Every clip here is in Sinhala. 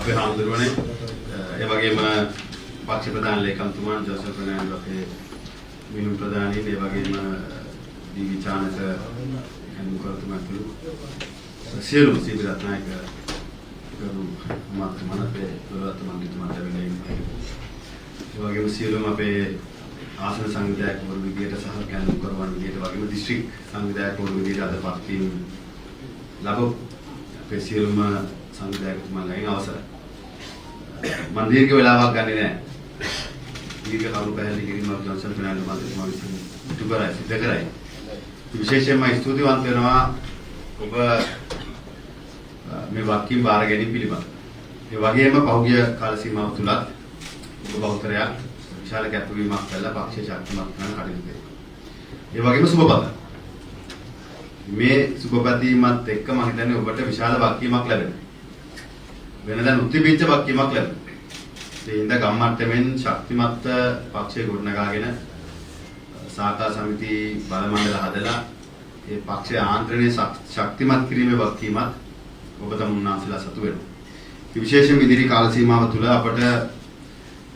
අපේ හාමුදුරුවනේ ඒ වගේම පක්ෂ ප්‍රධාන ලේකම්තුමා ජෝසප් ෆර්නෑන්ඩෝ අපේ මිනුම් ප්‍රධානීන් ඒ වගේම දී.වී. චානක එන්කරතුමා තුළු සියලුම සීබි රත්නායක ගරු මාත්‍රමනපේ දොරවත්ත මන්ත්‍රීතුමාට ලැබෙන්නේ ඒ වගේම සියලුම අපේ ආසන සංවිධායකවරු විදියට සහ කැඳවුම් කරවන විදියට වගේම දිස්ත්‍රික් සංවිධායකවරු විදියට අද පත්වීම ලැබු අපේ සියලුම සංවිධායකතුමාලගෙන් අවසරයි. මම දීර්ඝ වෙලාවක් ගන්නේ නැහැ. දීර්ඝ කවුරු පැහැදිලි කිරීමක් ජොන්සන් ෆර්නෑන්ඩෝ මන්ත්‍රීතුමා විසින් ඉටු කරයි සිද්ධ කරයි. විශේෂයෙන්ම ස්තුතිවන්ත වෙනවා ඔබ මේ වක්කීම් බාර ගැනීම පිළිබඳ. ඒ වගේම පහුගිය කාල සීමාව තුලත් ඔබ බහුතරයක් විශාල කැපවීමක් කළා පක්ෂ ශක්තිමත් කරන කටයුතු කරේ. ඒ වගේම සුබපත. මේ සුබපතීමත් එක්ක මම හිතන්නේ ඔබට විශාල වක්කීමක් ලැබෙනවා. වෙනදා උත්තිපිච්ච වක්කීමක් ලැබෙනවා. ඒ හින්දා ගම්මට්ටමින් ශක්තිමත් පක්ෂය ගොඩනගාගෙන සාකා සමිති බල මණ්ඩල හදලා ඒ පක්ෂය ආන්ත්‍රණය ශක්තිමත් කිරීමේ වක්කීමත් ඔබ තමුන්නාන්සලා සතු වෙනවා. විශේෂයෙන් ඉදිරි කාල සීමාව තුළ අපට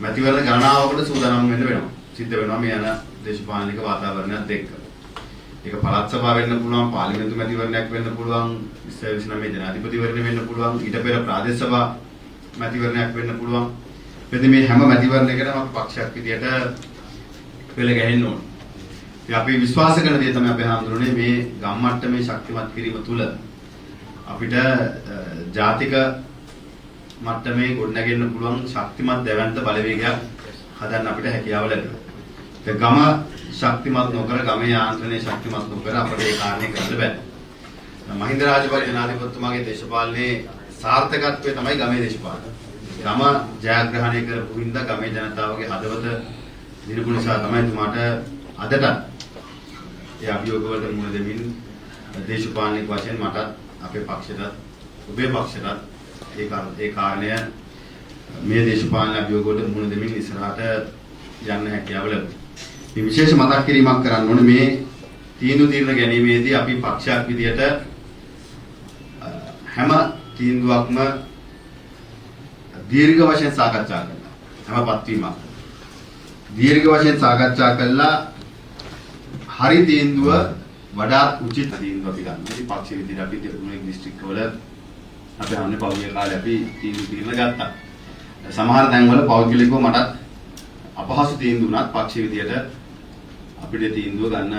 මැතිවරණ ගණනාවකට සූදානම් වෙන්න වෙනවා. සිද්ධ වෙනවා මේ යන දේශපාලනික වාතාවරණයත් එක්ක. ඒක පළාත් සභාව වෙන්න පුළුවන්, පාර්ලිමේන්තු මැතිවරණයක් වෙන්න පුළුවන්, 2029 ජනාධිපතිවරණය වෙන්න පුළුවන්, ඊට පෙර ප්‍රාදේශ සභා මැතිවරණයක් වෙන්න පුළුවන්. එතෙ මේ හැම මැතිවරණයකටම අපි පක්ෂයක් විදියට පෙළ ගැහෙන්න ඕන. ඉතින් අපි විශ්වාස කරන දේ තමයි අපේ හාමුදුරනේ මේ ගම්මට්ටමේ ශක්තිමත් කිරීම තුළ අපිට ජාතික මට්ටමේ ගොඩනගෙන්න පුළුවන් ශක්තිමත් දැවැන්ත බලවේගයක් හදන්න අපිට හැකියාව ලැබෙනවා. ඒ ගම ශක්තිමත් නොකර ගමේ යාන්ත්‍රණය ශක්තිමත් නොකර අපිට ඒ කාර්යය කරන්න බෑ. මහින්ද රාජපක්ෂ ජනාධිපතිතුමාගේ දේශපාලනයේ සාර්ථකත්වය තමයි ගමේ දේශපාලනය. ගම ජයග්‍රහණය කරපු හින්දා ගමේ ජනතාවගේ හදවත දිනපු නිසා තමයි තුමාට අදට ඒ අභියෝග වලට මුහුණ දෙමින් දේශපාලනික වශයෙන් මට අපේ පක්ෂයට ඔබේ පක්ෂයට ඒ කාරණය මේ දේශපාලන අභියෝග වලට මුහුණ දෙමින් ඉස්සරහට යන්න හැකියාව ලැබුණා. මේ විශේෂ මතක් කිරීමක් කරන්න ඕනේ මේ තීන්දුව తీරන ගැනීමේදී අපි පක්ෂයක් විදියට හැම තීන්දුවක්ම දීර්ඝ වශයෙන් සාකච්ඡා කරනවා. හැම පත්වීමක් දීර්ඝ වශයෙන් සාකච්ඡා කළා හරි තීන්දුව වඩාත් උචිත තීන්දුව අපි ගන්නවා. ඉතින් පක්ෂ විදියට අපි දෙතුනේ දිස්ත්‍රික්ක වල අපි හන්නේ පෞද්ගලික කාලේ අපි තීන්දුව తీරන ගත්තා. සමහර තැන්වල පෞද්ගලිකව මටත් අපහසු තීන්දුව උනත් පක්ෂ විදියට අපිට තීන්දුව ගන්න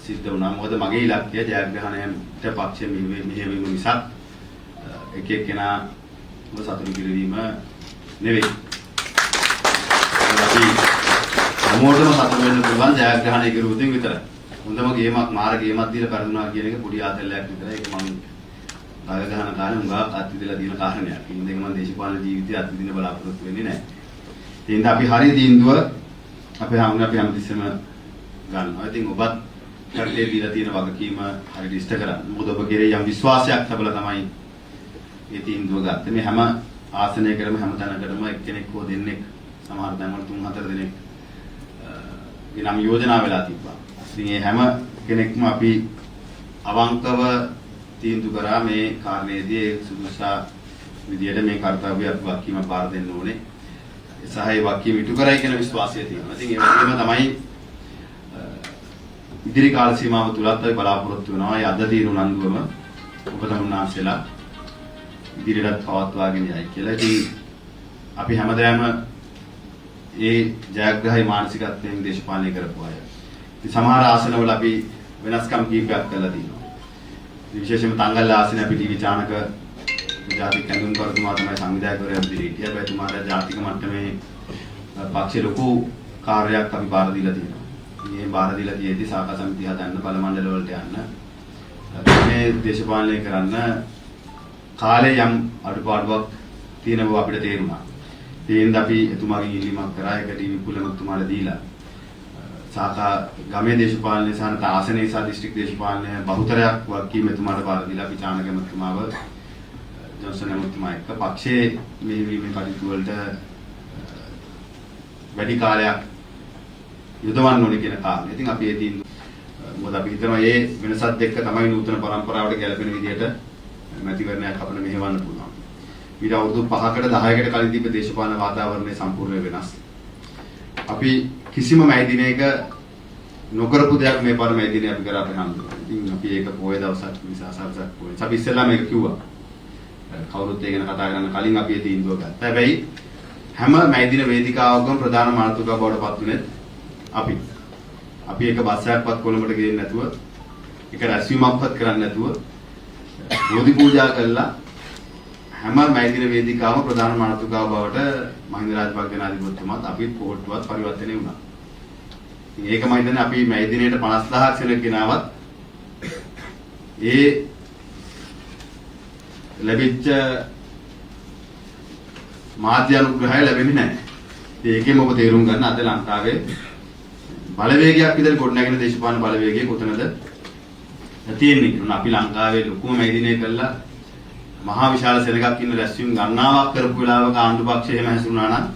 සිද්ධ වුණා. මොකද මගේ ඉලක්කය ජයග්‍රහණයට පක්ෂ මෙහෙවීම නිසා එක එක්කෙනා සතුටු කිරීම නෙවෙයි. අපි හැමෝටම සතුටු වෙන්න පුළුවන් ජයග්‍රහණය කරුවොත් විතරයි. හොඳම ගේමක් මාර ගේමක් දීලා පරිදුනා කියන එක පොඩි ආතල්ලයක් විතරයි. ඒක මම ගල ගහන කාලේ උඟා අත්විදලා තියෙන කාරණයක්. ඉතින් මම දේශපාලන ජීවිතය අත්විදින බලාපොරොත්තු වෙන්නේ නැහැ. ඒ හින්දා අපි හරිය තීන්දුව අපේ හැමතිස්සෙම ගන්නවා. ඉතින් ඔබත් කර්තේ දීලා තියෙන වගකීම හරියට ඉෂ්ට කරන්න. මොකද ඔබ කෙරේ යම් විශ්වාසයක් තිබලා තමයි මේ තීන්දුව ගත්තේ. මේ හැම ආසනයකටම හැම තැනකටම එක්කෙනෙක් හෝ දෙන්නෙක් සමහර තැන්වල 3-4 දෙනෙක් ඊනම් යෝජනා වෙලා තිබ්බා. ඉතින් මේ හැම කෙනෙක්ම අපි අවංකව තීන්දුව කරා මේ කාරණේදී සුදුසා විදියට මේ කාර්යය වගකීම පාර දෙන්න ඕනේ. සහ ඒ වගකීම ඉටු කරයි කියන විශ්වාසය තියෙනවා. ඉතින් ඒ වගේම තමයි ඉදිරි කාල සීමාව තුලත් අපි බලාපොරොත්තු වෙනවා. ඒ අද තියෙන උනන්දුවම ඔබ තමුන්නාන්සලා ඉදිරියට පවත්වාගෙන යයි කියලා. ඉතින් අපි හැමදාම ඒ ජයග්‍රහී මානසිකත්වයෙන් දේශපාලනය කරපු අය. ඉතින් සමහර ආසනවල අපි වෙනස්කම් කීපයක් කරලා තියෙනවා. විශේෂයෙන්ම තංගල් ආසනේ අපි දී.වී. චානක ජාතික කැඳවුම් කරතුමා තමයි සංවිධායකවරයා විදිහට හිටියා. හැබැයි තුමාට ජාතික මට්ටමේ පක්ෂේ ලොකු කාර්යයක් අපි බාර දීලා තියෙනවා. මේ බාර දීලා තියෙද්දි සාකච්ඡා සමිතිය හදන්න බල මණ්ඩල වලට යන්න මේ දේශපාලනය කරන්න කාලේ යම් අඩුපාඩුවක් තියෙන බව අපිට තේරුණා. ඒ හින්දා අපි එතුමාගෙන් ඉල්ලීමක් කරා ඒක දී.වී. කුලමුතුමාට දීලා සාකා ගමේ දේශපාලනය සහ ආසනයේ සහ දිස්ත්‍රික් දේශපාලනය බහුතරයක් වගකීම් එතුමාට බාර දීලා අපි චානක මහත්මයාව ජොන්සන් මහත්මයා එක්ක පක්ෂයේ මෙහෙවීමේ කටයුතු වලට වැඩි කාලයක් යොදවන්න ඕනේ කියන කාරණේ. ඉතින් අපි ඒ තීන්දුව මොකද අපි හිතනවා මේ වෙනසත් එක්ක තමයි නූතන පරම්පරාවට ගැලපෙන විදිහට මැතිවරණයක් අපිට මෙහෙවන්න පුළුවන්. ඊට අවුරුදු 5කට 10කට කලින් තිබ්බ දේශපාලන වාතාවරණය සම්පූර්ණ වෙනස්. අපි කිසිම මැයි දිනයක නොකරපු දෙයක් මේ පාර මැයි දිනේ අපි කරා අපේ හම්බුනේ. ඉතින් අපි ඒක පොයේ දවසක් නිසා සාර්ථක පොයේ. අපි ඉස්සෙල්ලා මේක කිව්වා. කවුරුත් ඒ ගැන කතා කරන්න කලින් අපි ඒ තීන්දුව ගත්තා. හැබැයි හැම මැයි දින වේදිකාවකම ප්‍රධාන මාතෘකාව බවට පත් වුණේ අපි ඒක බස්සයක්වත් කොළඹට ගෙන්නේ නැතුව, ඒක රැස්වීමක්වත් කරන්නේ නැතුව බෝධි පූජා කළා. හැම මැයි දින වේදිකාවම ප්‍රධාන මාතෘකාව බවට මහින්ද රාජපක්ෂ ජනාධිපතිතුමාත් අපි පොට්ටුවත් පරිවර්තනය වුණා. ඉතින් ඒක මම හිතන්නේ අපි මැයි දිනේට 50000ක් සෙනග ගෙනාවත් ඒ ලැබිච්ච මාධ්‍ය අනුග්‍රහය ලැබෙන්නේ නැහැ. ඒකෙම ඔබ තේරුම් ගන්න අද ලංකාවේ බලවේගයක් විතර ගොඩනැගෙන දේශපාලන බලවේගය කොතනද තියෙන්නේ කියලා. අපි ලංකාවේ ලොකුම මැයි දිනේ කළා මහා විශාල සෙනගක් ඉන්න රැස්වීම ගණනාවක් කරපු වෙලාවක ආණ්ඩු පක්ෂය එහෙම හැසිරුණා නම්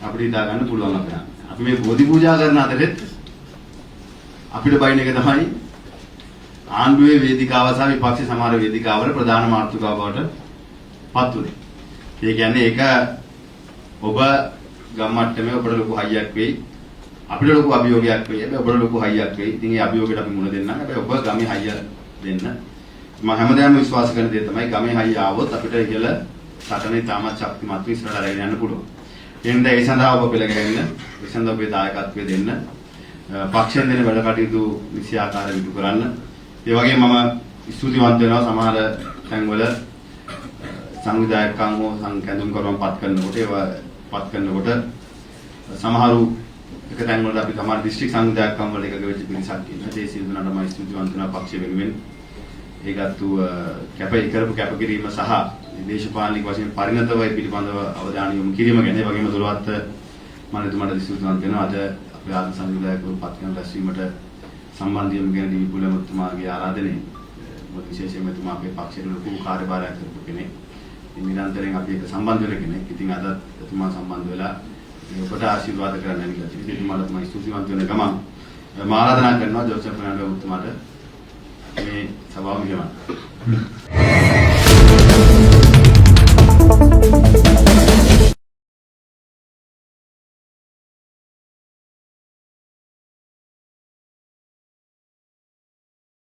අපිට හිතා ගන්න පුළුවන් අපේ. අපි මේ බෝධි පූජා කරන අතරෙත් අපිට බයින් එක තමයි ආණ්ඩුවේ වේදිකාව සහ විපක්ෂ සමහර වේදිකාවල ප්‍රධාන මාතෘකාව බවට පත් වුණේ. ඒ කියන්නේ ඒක ඔබ ගම්මට්ටමේ ඔබට ලොකු හයියක් වෙයි. අපිට ලොකු අභියෝගයක් වෙයි. හැබැයි ඔබට ලොකු හයියක් වෙයි. ඉතින් ඒ අභියෝගයට අපි මුහුණ දෙන්නම්. හැබැයි ඔබ ගමේ හයිය දෙන්න. මම හැමදාම විශ්වාස කරන දේ තමයි ගමේ හයිය ආවොත් අපිට ඉහළ සටනේ තාමත් ශක්තිමත් ඉස්සරහට අරගෙන යන්න පුළුවන්. එහෙනම් ඒ සඳහා ඔබ පෙළගැහෙන්න, ඒ සඳහා ඔබේ දායකත්වය දෙන්න. පක්ෂයෙන් දෙන වැඩ කටයුතු නිසියාකාරව ඉටු කරන්න. ඒ වගේම මම ස්තුතිවන්ත වෙනවා සමහර තැන්වල සංවිධායකයන් හෝ සංකල්පකරුවන් පත් කරනකොට සමහරු එක තැන්වල අපි සමහර දිස්ත්‍රික් සංවිධායකයන් වල එකග වෙච්ච පිරිසක් ඉන්නවා. ඒ සියලු දෙනාටම ස්තුතිවන්ත වෙනවා පක්ෂ වෙනුවෙන්. ඒකත් කරපු කැපකිරීම සහ දේශපාලනික වශයෙන් පරිණතව පිළිබඳව අවධානය යොමු කිරීම ගැන. ඒ වගේම දොළවත් මනතුමාට ස්තුතිවන්ත වෙනවා. අද අපේ ආත්ම සංවිධායකවරු පත් කරන රැස්වීමට සම්බන්ධ වීම ගැන දීපුල මුතුමාගේ ආරාධනය. මොකද විශේෂයෙන්ම එතුමා අපේ පක්ෂයේ ලොකු කාර්යභාරයක් කරපු කෙනෙක්. ඉතින් නිරන්තරයෙන් අපි ඒක සම්බන්ධ වෙන කෙනෙක්. ඉතින් අද එතුමා සම්බන්ධ වෙලා ඔබට ආශිර්වාද කරන්න ඇවිල්ලා තියෙනවා. ඉතින් මම තමයි ස්තුතිවන්ත වෙන ගමන් මම ආරාධනා කරනවා ජෝසප් ෆර්නැන්ඩෝ මුතුමාට මේ සභාව මෙහෙවන්න.